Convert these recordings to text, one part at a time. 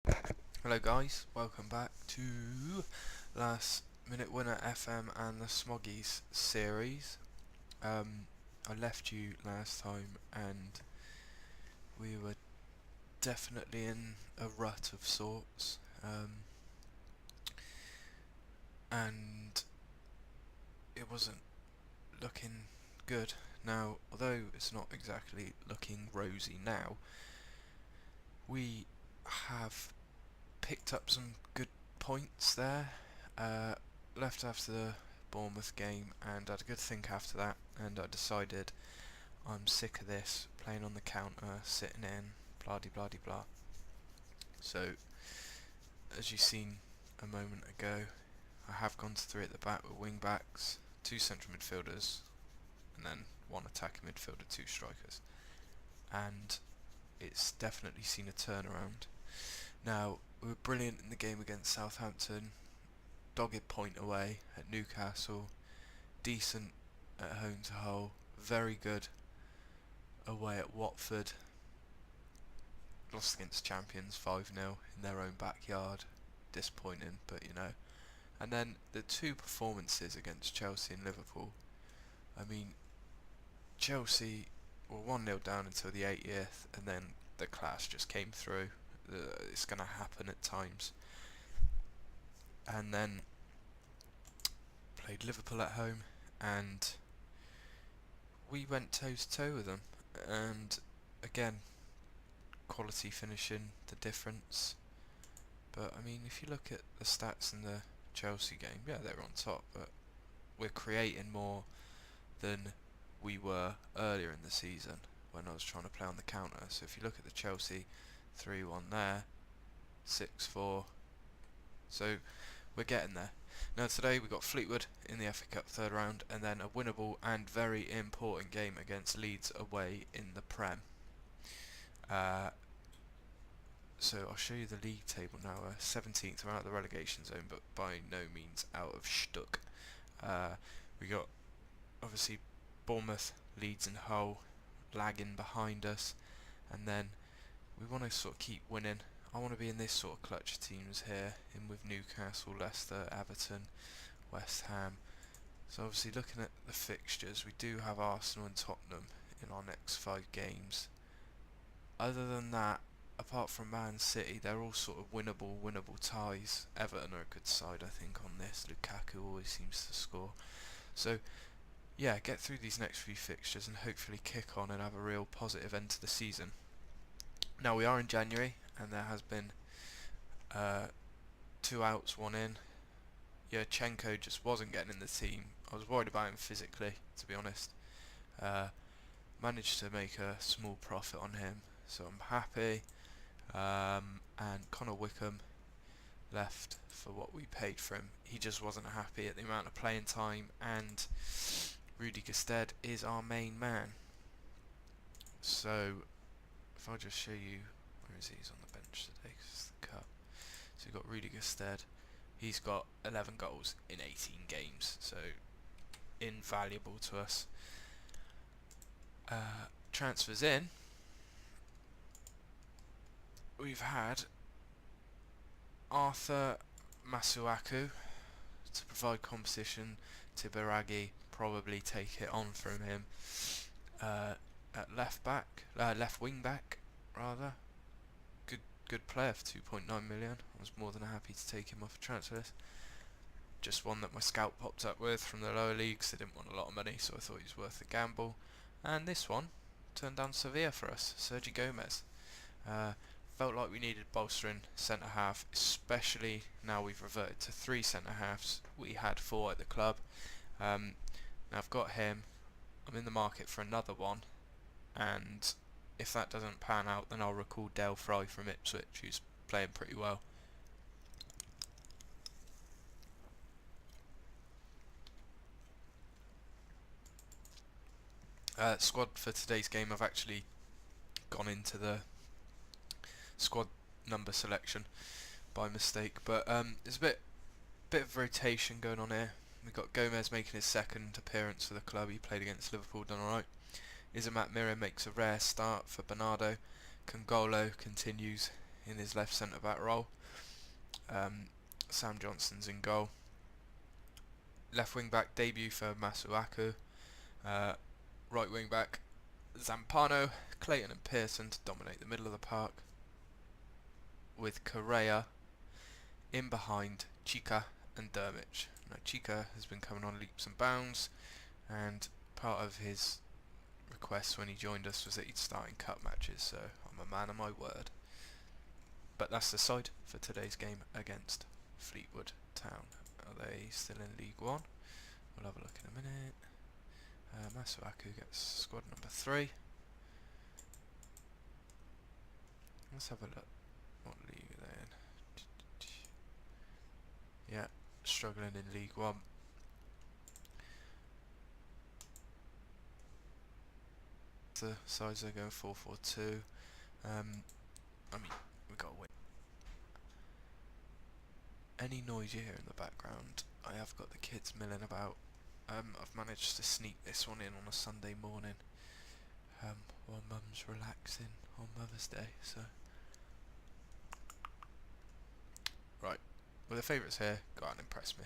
Hello guys, welcome back to Last Minute Winner FM and the Smoggies series. I left you last time and we were definitely in a rut of sorts, and it wasn't looking good. Now, although it's not exactly looking rosy now, we have picked up some good points there. Left after the Bournemouth game and had a good think after that, and I decided I'm sick of this playing on the counter, sitting in, blah de blah de blah. So, as you've seen a moment ago, I have gone to 3 at the back with wing backs, 2 central midfielders, and then 1 attacking midfielder, 2 strikers. And it's definitely seen a turnaround. Now, we were brilliant in the game against Southampton, dogged point away at Newcastle, decent at home to Hull, very good away at Watford, lost against champions 5-0 in their own backyard, disappointing, but you know. And then the 2 performances against Chelsea and Liverpool, I mean, Chelsea were 1-0 down until the 80th, and then the class just came through. It's going to happen at times. And then played Liverpool at home, and we went toe to toe with them. And again, quality finishing, the difference. But I mean, if you look at the stats in the Chelsea game, yeah, they're on top, but we're creating more than we were earlier in the season when I was trying to play on the counter. So if you look at the Chelsea 3-1 there, 6-4, so we're getting there. Now today we got Fleetwood in the FA Cup third round, and then a winnable and very important game against Leeds away in the Prem. So I'll show you the league table now. 17th, we're out of the relegation zone, but by no means out of Stuck. We got obviously Bournemouth, Leeds and Hull lagging behind us, and then we want to sort of keep winning. I want to be in this sort of clutch of teams here, in with Newcastle, Leicester, Everton, West Ham. So obviously looking at the fixtures, we do have Arsenal and Tottenham in our next 5 games. Other than that, apart from Man City, they're all sort of winnable ties. Everton are a good side, I think, on this. Lukaku always seems to score. So yeah, get through these next few fixtures and hopefully kick on and have a real positive end to the season. Now we are in January, and there has been 2 outs, 1 in. Yurchenko just wasn't getting in the team. I was worried about him physically, to be honest. Managed to make a small profit on him, so I'm happy. And Connor Wickham left for what we paid for him. He just wasn't happy at the amount of playing time, and Rudy Gestede is our main man. So if I just show you, where is he? He's on the bench today because it's the cup. So we've got Rudy Gestede. He's got 11 goals in 18 games, so invaluable to us. Transfers in, we've had Arthur Masuaku to provide competition to Biragi, probably take it on from him. At left wing back rather. Good player for 2.9 million. I was more than happy to take him off a transfer list. Just one that my scout popped up with from the lower leagues. They didn't want a lot of money, so I thought he was worth a gamble. And this one turned down Sevilla for us, Sergio Gomez. Felt like we needed bolstering centre half, especially now we've reverted to 3 centre halves. We had 4 at the club. Now I've got him. I'm in the market for another one, and if that doesn't pan out, then I'll recall Dale Fry from Ipswich, who's playing pretty well. Squad for today's game, I've actually gone into the squad number selection by mistake, but there's a bit of rotation going on here. We've got Gomez making his 2nd appearance for the club. He played against Liverpool, done alright. Isamat Mira makes a rare start for Bernardo. Congolo continues in his left centre back role. Sam Johnson's in goal. Left wing back debut for Masuaku. Right wing back Zampano, Clayton and Pearson to dominate the middle of the park, with Correa in behind Chica and Dermich. Now Chica has been coming on leaps and bounds, and part of his request when he joined us was that he'd start in cup matches, so I'm a man of my word. But that's the side for today's game against Fleetwood Town. Are they still in League One? We'll have a look in a minute. Masuaku gets squad number 3. Let's have a look. What league are they in? Yeah, struggling in League One. The sides are going 4-4-2. I mean, we got to win. Any noise you hear in the background, I have got the kids milling about. I've managed to sneak this one in on a Sunday morning, while Mum's relaxing on Mother's Day. So, right, well, the favourites here, go out and impress me.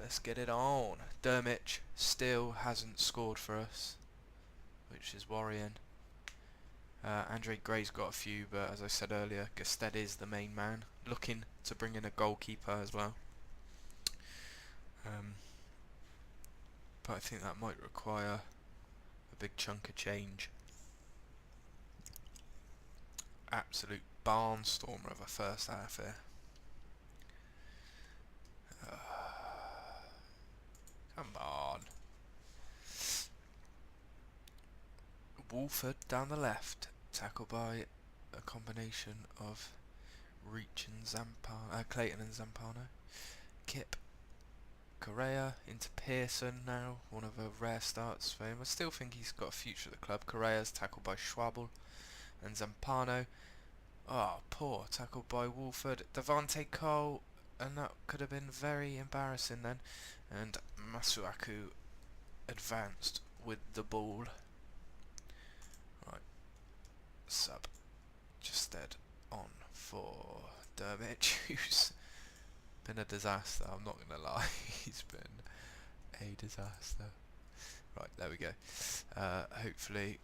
Let's get it on. Dermich still hasn't scored for us, which is worrying. Andre Gray's got a few, but as I said earlier, Gusted is the main man, looking to bring in a goalkeeper as well. But I think that might require a big chunk of change. Absolute barnstormer of a first half here. Come on. Wolford down the left, tackled by a combination of Reach and Clayton and Zampano. Kip. Correa into Pearson now, one of the rare starts for him. I still think he's got a future at the club. Correa's tackled by Schwabel and Zampano. Oh, poor tackle by Wolford. Devante Cole, and that could have been very embarrassing then. And Masuaku advanced with the ball. Right, sub just dead on for Dermich, who's been a disaster, I'm not going to lie. He's been a disaster. Right, there we go. Hopefully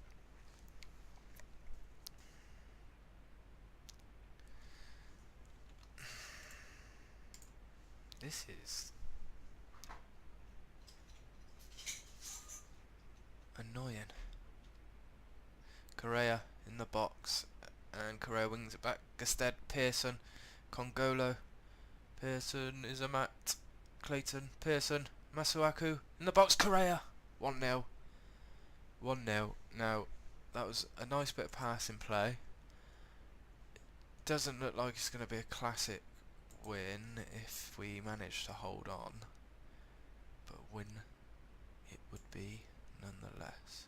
this is annoying. Correa in the box, and Correa wings it back. Gusted, Pearson, Congolo. Pearson is a mat. Clayton, Pearson, Masuaku in the box. Correa, 1-0. 1-0. Now, that was a nice bit of passing play. Doesn't look like it's going to be a classic win if we manage to hold on, but win it would be nonetheless.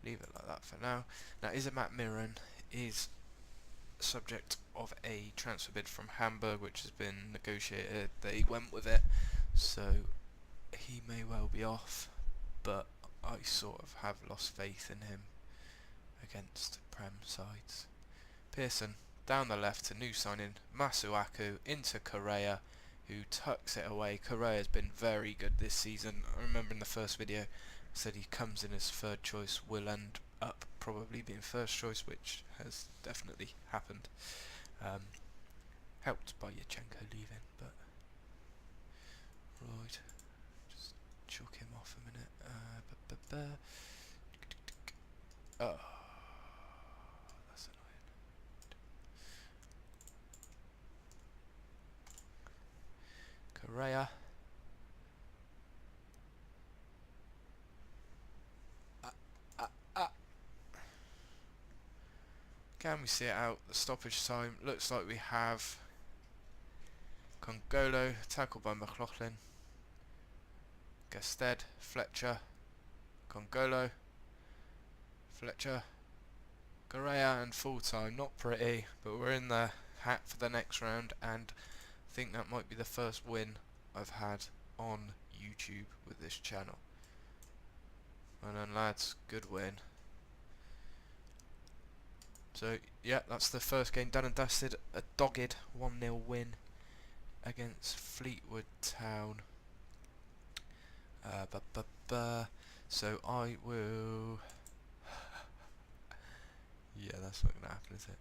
Leave it like that for now. Now, Izamat Miran is subject of a transfer bid from Hamburg, which has been negotiated. They went with it, so he may well be off, but I sort of have lost faith in him against Prem sides. Pearson down the left to new signing Masuaku into Correa, who tucks it away. Correa has been very good this season. I remember in the first video said he comes in as third choice, will end up probably being first choice, which has definitely happened. Helped by Yachenko leaving, but right, just chuck him off a minute. Oh, that's annoying. Correa. Can we see it out? The stoppage time looks like we have Congolo tackled by McLaughlin, Gusted, Fletcher, Congolo, Fletcher, Correa, and full time. Not pretty, but we're in the hat for the next round, and think that might be the first win I've had on YouTube with this channel. Well done, lads, good win. So yeah, that's the first game done and dusted. A dogged 1-0 win against Fleetwood Town. So I will... yeah, that's not going to happen, is it?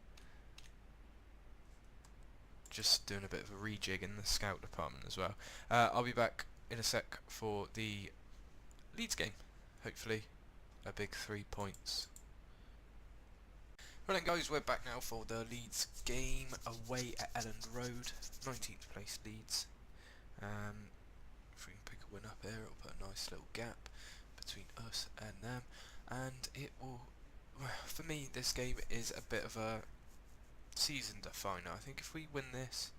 Just doing a bit of a rejig in the scout department as well. I'll be back in a sec for the Leeds game. Hopefully a big 3 points. Right then guys, we're back now for the Leeds game away at Elland Road. 19th place Leeds. If we can pick a win up here, it'll put a nice little gap between us and them. And it will, for me, this game is a bit of a season definer. I think if we win this,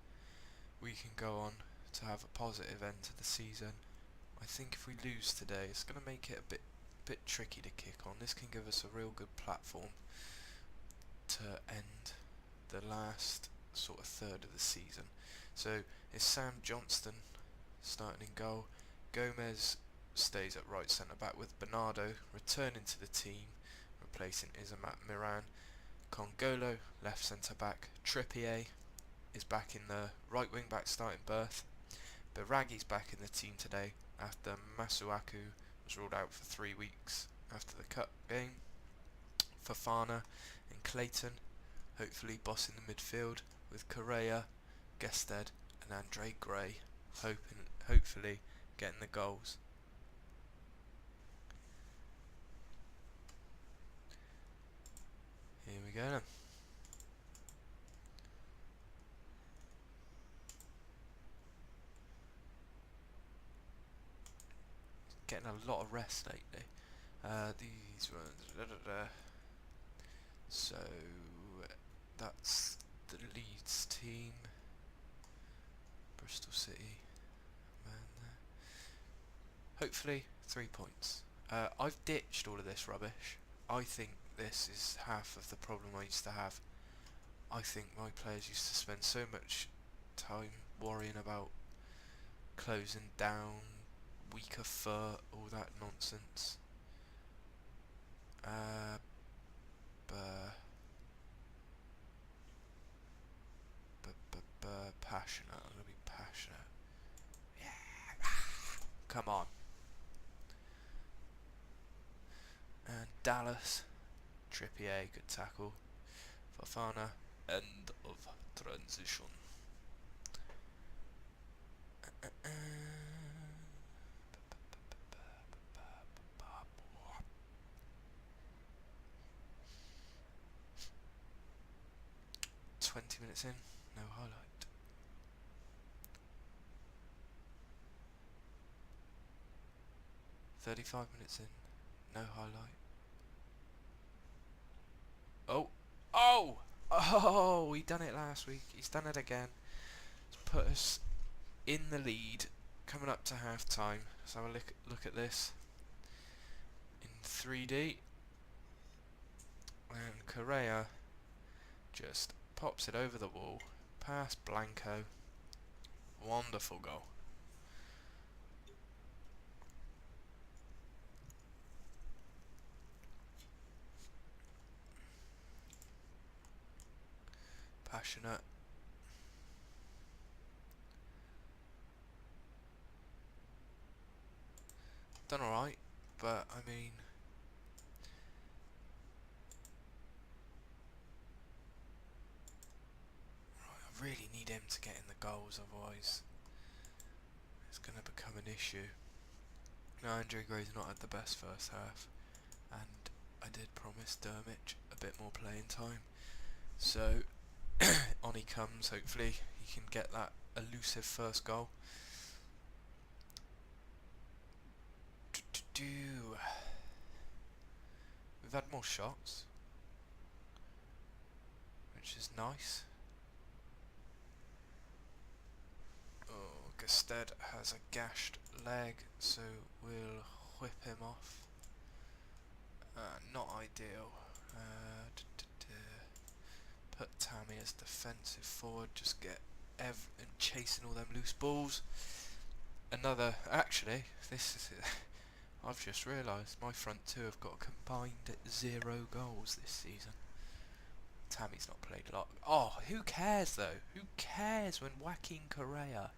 we can go on to have a positive end to the season. I think if we lose today, it's going to make it a bit tricky to kick on. This can give us a real good platform to end the last sort of third of the season. So it's Sam Johnston starting in goal. Gomez stays at right centre back with Bernardo returning to the team, replacing Isamat Miran. Congolo left centre back. Trippier is back in the right wing back starting berth. Baragi's back in the team today after Masuaku was ruled out for 3 weeks after the cup game. Fofana and Clayton hopefully bossing the midfield with Correa, Gested and Andre Gray hopefully getting the goals. Here we go then. Getting a lot of rest lately. These ones. So that's the Leeds team. Bristol City. Man there. Hopefully 3 points. I've ditched all of this rubbish. I think this is half of the problem I used to have. I think my players used to spend so much time worrying about closing down, weaker foot, all that nonsense. Passionate. I'm gonna be passionate. Yeah. Come on. And Dallas. Trippier, good tackle. Fofana, end of transition. 20 minutes in, no highlight. 35 minutes in, no highlight. Oh, he done it last week. He's done it again. He's put us in the lead, coming up to half time. Let's have a look at this in 3D. And Correa just pops it over the wall, past Blanco. Wonderful goal. Passionate. Done alright, but I mean, I really need him to get in the goals, otherwise it's going to become an issue. Now Andre Gray's not had the best first half, and I did promise Dermich a bit more playing time, so on he comes. Hopefully he can get that elusive first goal. We've had more shots, which is nice. Oh, Gested has a gashed leg, so we'll whip him off. Not ideal. Put Tammy as defensive forward, just get and chasing all them loose balls. Actually, this is I've just realised my front two have got a combined 0 goals this season. Tammy's not played a lot. Oh, who cares though? Who cares when Joaquin Correa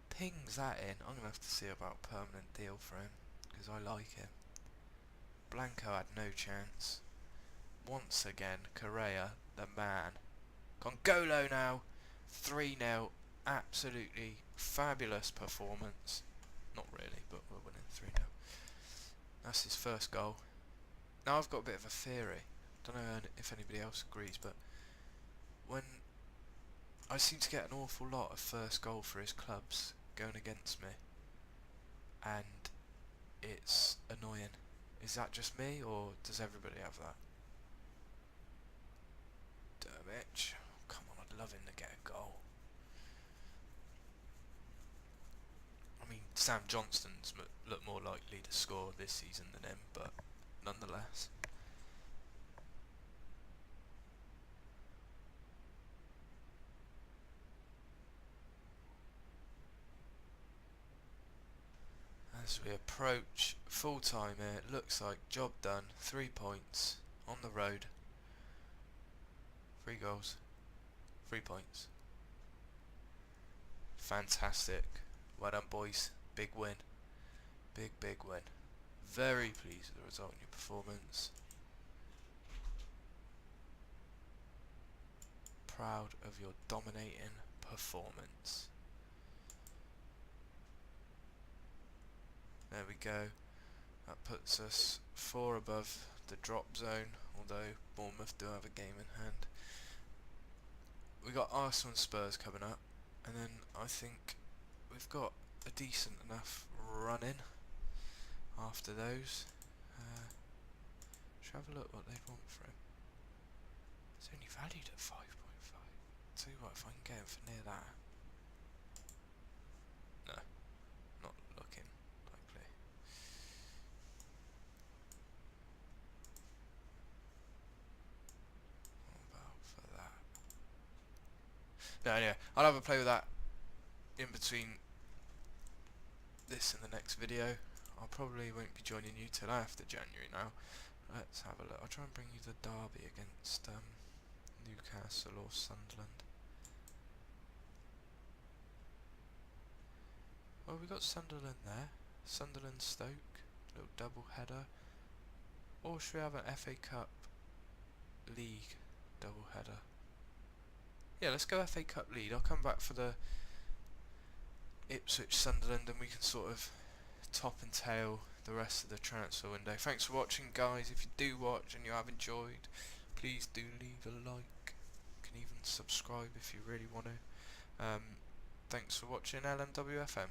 pings that in? I'm going to have to see about a permanent deal for him, because I like him. Blanco had no chance. Once again, Correa, the man. Congolo now, 3-0. Absolutely fabulous performance. Not really, but we're winning 3-0. That's his first goal. Now I've got a bit of a theory. Don't know if anybody else agrees, but when I seem to get an awful lot of first goal for his clubs going against me, and it's annoying. Is that just me, or does everybody have that? Damn it. Come on, I'd love him to get a goal. I mean, Sam Johnston's looked more likely to score this season than him, but nonetheless. As we approach full time here, it looks like job done. 3 points on the road. 3 goals. 3 points. Fantastic. Well done, boys. Big win. Big win. Very pleased with the result in your performance. Proud of your dominating performance. There we go. That puts us 4 above the drop zone, although Bournemouth do have a game in hand. We got Arsenal and Spurs coming up, and then I think we've got a decent enough run in after those. Should have a look what they want for him. It's only valued at 5.5. Tell you what, if I can get him for near that. No, not looking likely. What about for that? No, anyway, I'll have a play with that in between this and the next video. I probably won't be joining you till after January now. Let's have a look. I'll try and bring you the derby against Newcastle or Sunderland. Well, we got Sunderland there. Sunderland Stoke, little double header. Or should we have an FA Cup League double header? Yeah, let's go FA Cup League. I'll come back for the Ipswich Sunderland, and we can sort of top and tail the rest of the transfer window. Thanks for watching, guys. If you do watch and you have enjoyed, please do leave a like. You can even subscribe if you really want to. Thanks for watching LMWFM.